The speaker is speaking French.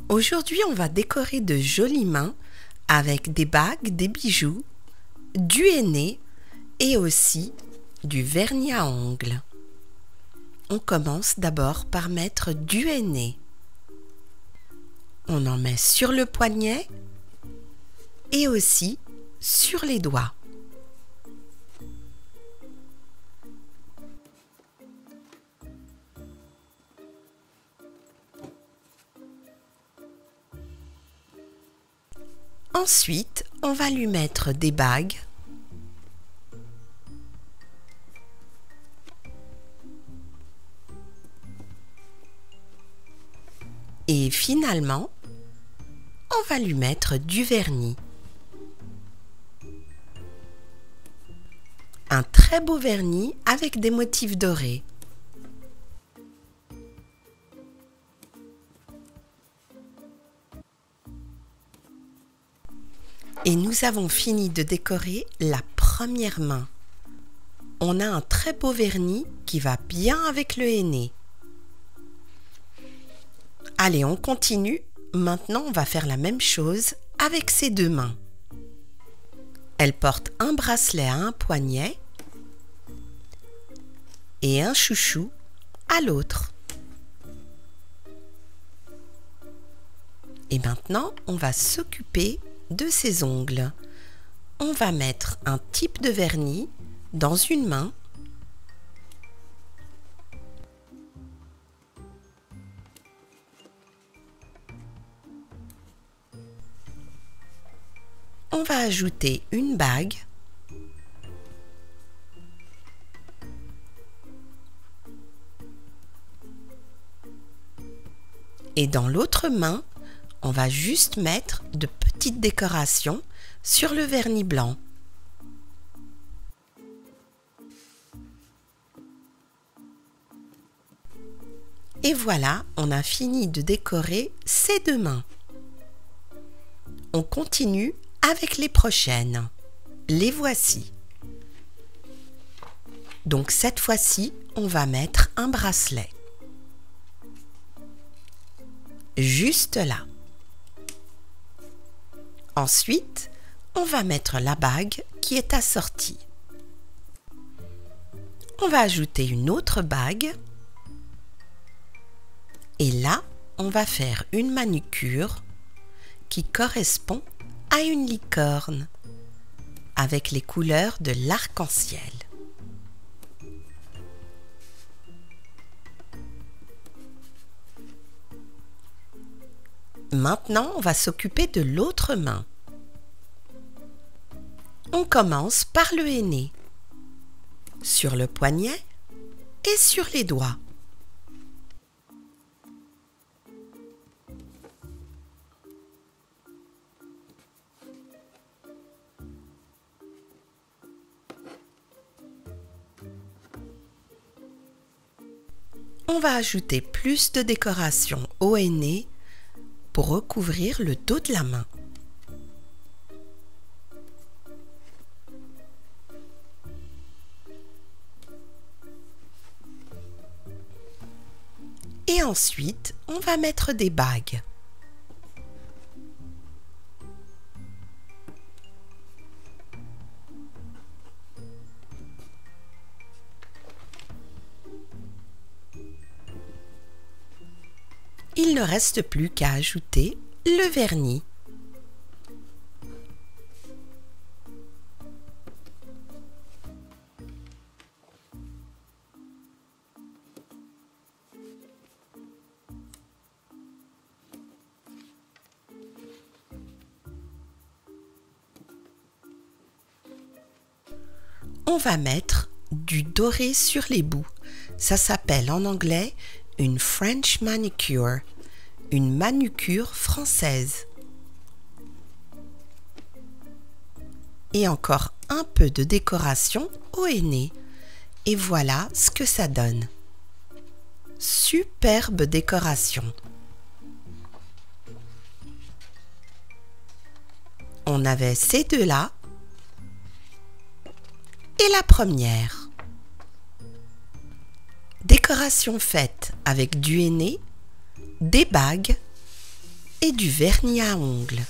Aujourd'hui, on va décorer de jolies mains avec des bagues, des bijoux, du henné et aussi du vernis à ongles. On commence d'abord par mettre du henné. On en met sur le poignet et aussi sur les doigts. Ensuite, on va lui mettre des bagues. Et finalement, on va lui mettre du vernis. Un très beau vernis avec des motifs dorés. Et nous avons fini de décorer la première main. On a un très beau vernis qui va bien avec le henné. Allez, on continue. Maintenant, on va faire la même chose avec ses deux mains. Elle porte un bracelet à un poignet et un chouchou à l'autre. Et maintenant, on va s'occuper de ses ongles. On va mettre un type de vernis dans une main on va ajouter une bague et dans l'autre main, on va juste mettre de petites décorations sur le vernis blanc. Et voilà, on a fini de décorer ces deux mains. On continue avec les prochaines. Les voici. Donc cette fois-ci, on va mettre un bracelet. Juste là. Ensuite, on va mettre la bague qui est assortie. On va ajouter une autre bague. Et là, on va faire une manucure qui correspond à une licorne avec les couleurs de l'arc-en-ciel. Maintenant, on va s'occuper de l'autre main. On commence par le henné, sur le poignet et sur les doigts. On va ajouter plus de décoration au henné pour recouvrir le dos de la main. Et ensuite, on va mettre des bagues. Il ne reste plus qu'à ajouter le vernis. On va mettre du doré sur les bouts. Ça s'appelle en anglais une French manicure, une manucure française. Et encore un peu de décoration au henné. Et voilà ce que ça donne. Superbe décoration. On avait ces deux-là. Et la première. Décoration faite avec du henné, des bagues et du vernis à ongles.